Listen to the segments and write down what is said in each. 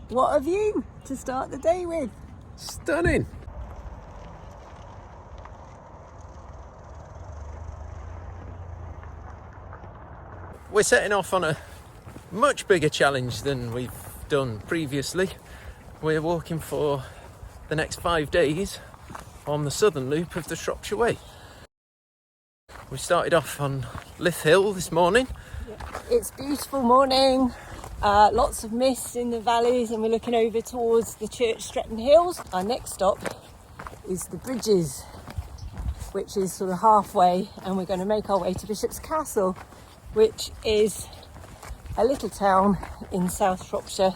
What a view to start the day with. Stunning. We're setting off on a much bigger challenge than we've done previously. We're walking for the next 5 days on the southern loop of the Shropshire Way. We started off on Lyth Hill this morning. It's a beautiful morning, lots of mist in the valleys, and we're looking over towards the Streatham Hills. Our next stop is the Bridges, which is sort of halfway, and we're going to make our way to Bishop's Castle, which is a little town in South Shropshire,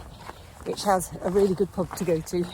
which has a really good pub to go to.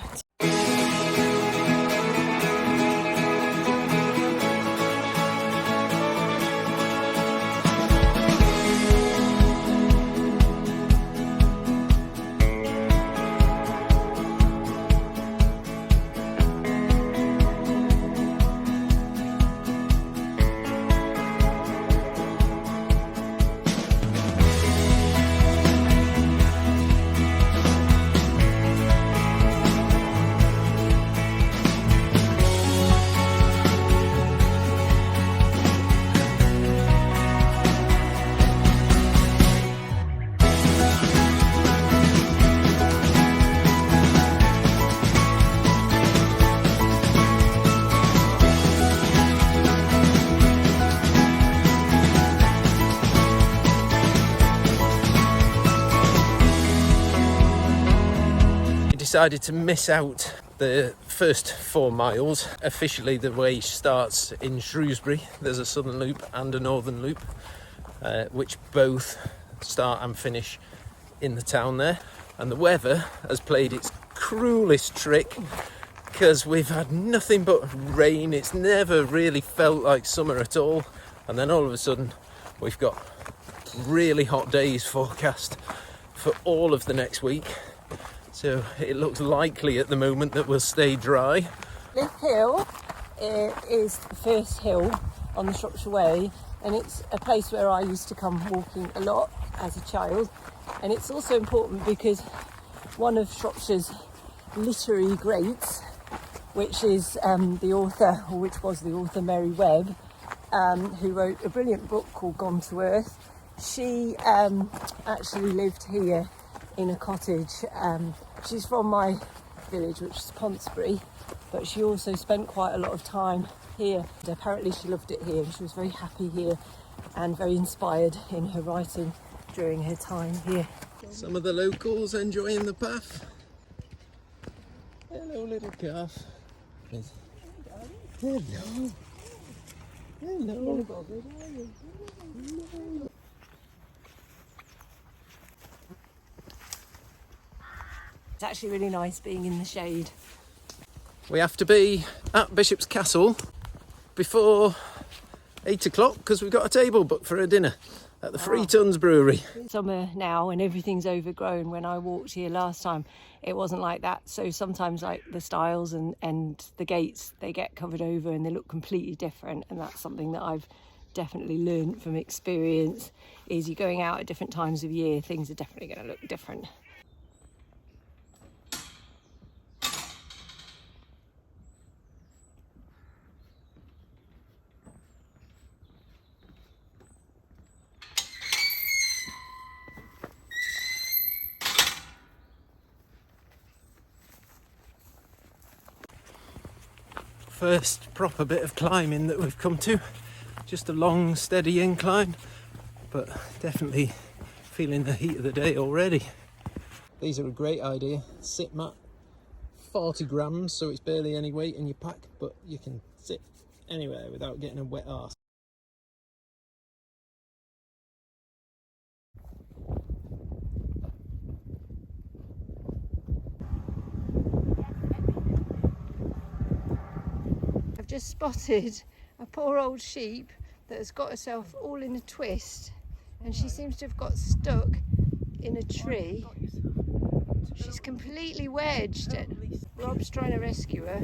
Decided to miss out the first 4 miles. Officially the way starts in Shrewsbury. There's a southern loop and a northern loop, which both start and finish in the town there. And the weather has played its cruelest trick, because we've had nothing but rain. It's never really felt like summer at all, and then all of a sudden we've got really hot days forecast for all of the next week. So it looks likely at the moment that we'll stay dry. Lyth Hill is the first hill on the Shropshire Way, and it's a place where I used to come walking a lot as a child. And it's also important because one of Shropshire's literary greats, which is the author, or which was the author, Mary Webb, who wrote a brilliant book called Gone to Earth. She actually lived here in a cottage. She's from my village, which is Ponsbury, but she also spent quite a lot of time here. And apparently she loved it here, and she was very happy here and very inspired in her writing during her time here. Some of the locals enjoying the path. Hello, little calf. Hello. Hello. It's actually really nice being in the shade. We have to be at Bishop's Castle before 8 o'clock because we've got a table booked for a dinner at the Free Tons Brewery. Summer now and everything's overgrown. When I walked here last time, it wasn't like that. So sometimes like the stiles and the gates, they get covered over and they look completely different. And that's something that I've definitely learned from experience, is you're going out at different times of year, things are definitely going to look different. First proper bit of climbing that we've come to. Just a long, steady incline, but definitely feeling the heat of the day already. These are a great idea. Sit mat, 40 grams, so it's barely any weight in your pack, but you can sit anywhere without getting a wet arse. Just spotted a poor old sheep that has got herself all in a twist, and she seems to have got stuck in a tree. She's completely wedged. Rob's trying to rescue her,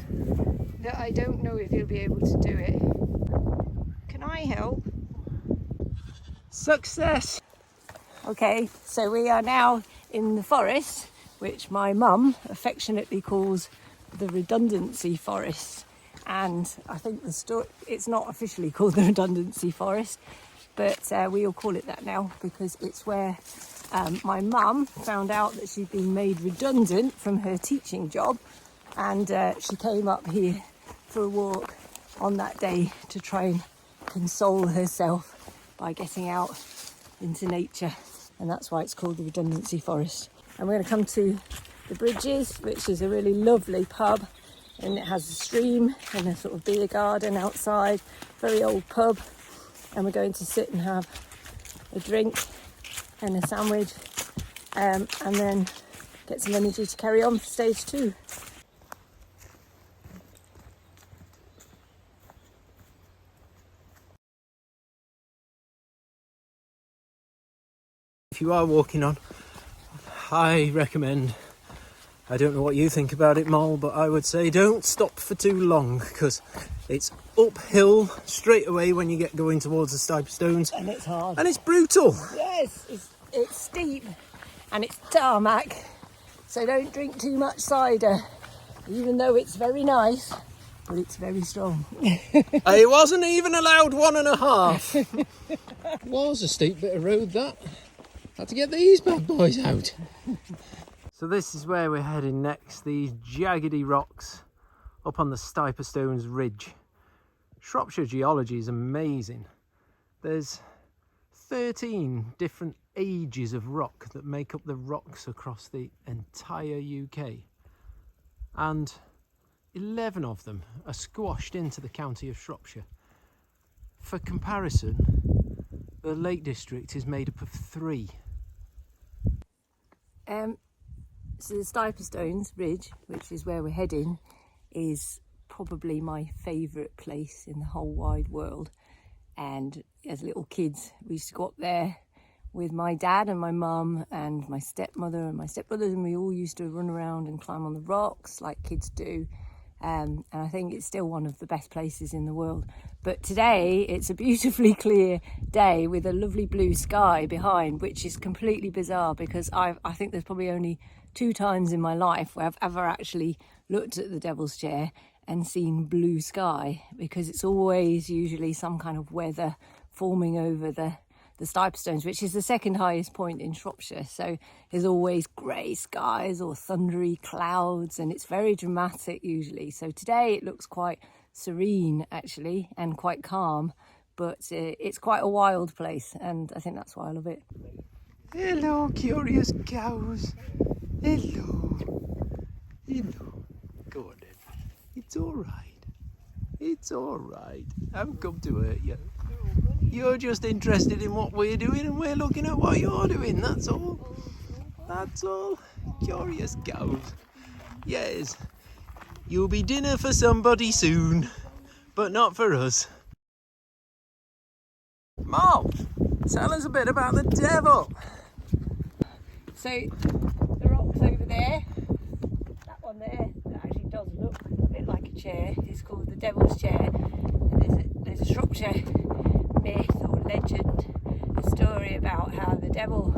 but I don't know if he'll be able to do it. Can I help? Success! Okay, so we are now in the forest, which my mum affectionately calls the redundancy forest. And I think it's not officially called the redundancy forest, but we all call it that now because it's where my mum found out that she'd been made redundant from her teaching job, and she came up here for a walk on that day to try and console herself by getting out into nature, and that's why it's called the redundancy forest. And we're going to come to the Bridges, which is a really lovely pub, and it has a stream and a sort of beer garden outside, very old pub, and we're going to sit and have a drink and a sandwich, and then get some energy to carry on for stage 2. If you are walking on, I recommend, I don't know what you think about it, Moll, but I would say don't stop for too long, because it's uphill straight away when you get going towards the Stipe Stones. And it's hard. And it's brutal. Yes, it's steep and it's tarmac, so don't drink too much cider, even though it's very nice, but it's very strong. I wasn't even allowed 1.5. Was a steep bit of road that. Had to get these bad boys out. So this is where we're heading next, these jaggedy rocks up on the Stipe Stones Ridge. Shropshire geology is amazing. There's 13 different ages of rock that make up the rocks across the entire UK. And 11 of them are squashed into the county of Shropshire. For comparison, the Lake District is made up of 3. So the Stipe Stones Ridge, which is where we're heading, is probably my favourite place in the whole wide world. And as little kids, we used to go up there with my dad and my mum and my stepmother and my stepbrothers, and we all used to run around and climb on the rocks like kids do. And I think it's still one of the best places in the world. But today it's a beautifully clear day with a lovely blue sky behind, which is completely bizarre because I think there's probably only 2 times in my life where I've ever actually looked at the Devil's Chair and seen blue sky, because it's always usually some kind of weather forming over the Stipe Stones, which is the second highest point in Shropshire. So there's always grey skies or thundery clouds, and it's very dramatic usually. So today it looks quite serene actually and quite calm, but it's quite a wild place, and I think that's why I love it. Hello, curious cows. Hello. Hello. Go on then. It's all right. It's all right. I haven't come to hurt you. You're just interested in what we're doing, and we're looking at what you're doing, that's all. That's all. Curious cows. Yes. You'll be dinner for somebody soon, but not for us. Mom, tell us a bit about the devil. So the rocks over there, that one there, that actually does look a bit like a chair, is called the Devil's Chair. And there's a Shropshire myth or legend, a story about how the devil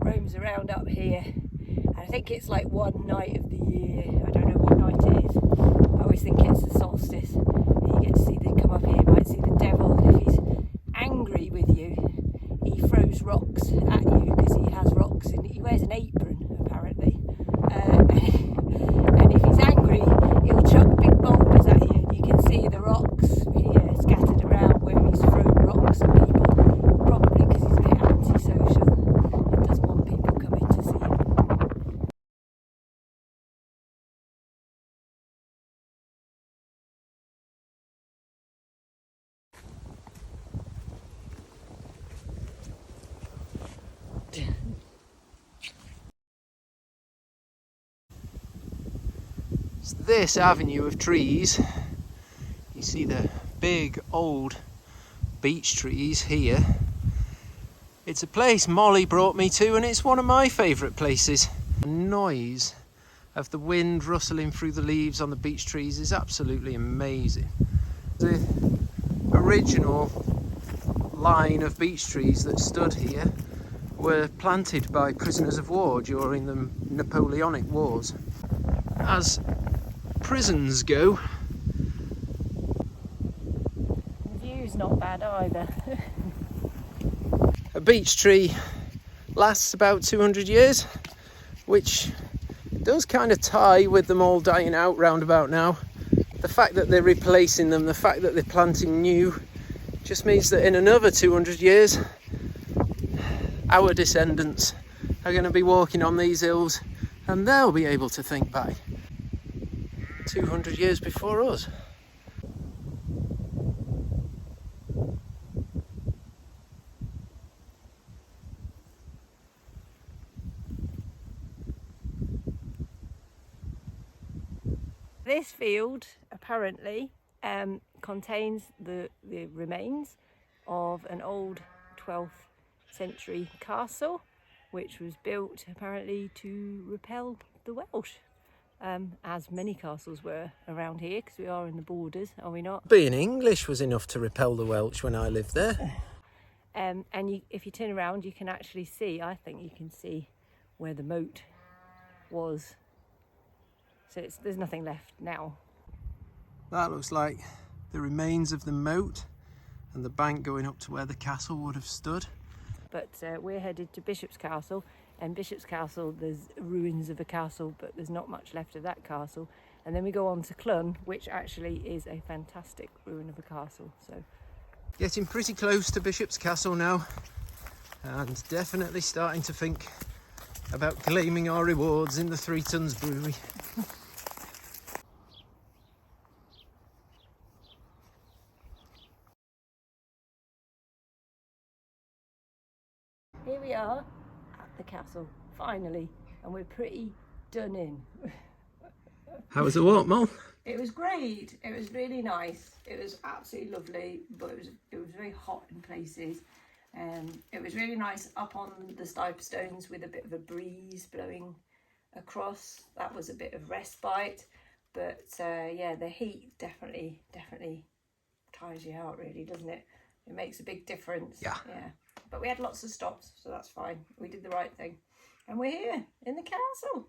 roams around up here. And I think it's like one night of the year, I don't know what night it is. I always think it's the solstice. And you get to see, they come up here, you might see the devil, and if he's angry with you, he throws rocks at you because he has rocks, and he wears an apron apparently. And if he's angry, he'll chuck big boulders at you, and you can see the rocks here scattered around where he's thrown rocks at people, probably because he's a bit antisocial and doesn't want people coming to see him. It's this avenue of trees. You see the big old beech trees here. It's a place Molly brought me to, and it's one of my favourite places. The noise of the wind rustling through the leaves on the beech trees is absolutely amazing. The original line of beech trees that stood here were planted by prisoners of war during the Napoleonic Wars. As prisons go, The view's not bad either. a beech tree lasts about 200 years, which does kind of tie with them all dying out round about now. The fact that they're replacing them, the fact that they're planting new, just means that in another 200 years, our descendants are going to be walking on these hills and they'll be able to think back 200 years before us. This field apparently contains the remains of an old 12th century castle, which was built apparently to repel the Welsh, as many castles were around here, because we are in the borders, are we not? Being English was enough to repel the Welsh when I lived there. And if you turn around, you can actually see, I think you can see where the moat was. So there's nothing left now. That looks like the remains of the moat and the bank going up to where the castle would have stood. But we're headed to Bishop's Castle, and Bishop's Castle, there's ruins of a castle, but there's not much left of that castle. And then we go on to Clun, which actually is a fantastic ruin of a castle. So Getting pretty close to Bishop's Castle now, and definitely starting to think about claiming our rewards in the 3 Tons Brewery. here we are at the castle, finally, and we're pretty done in. How was the walk, Mol? It was great. It was really nice. It was absolutely lovely, but it was very hot in places. It was really nice up on the Stones with a bit of a breeze blowing across. That was a bit of respite, but yeah, the heat definitely tires you out, really, doesn't it? It makes a big difference. Yeah. But we had lots of stops, so that's fine. We did the right thing, and we're here in the castle.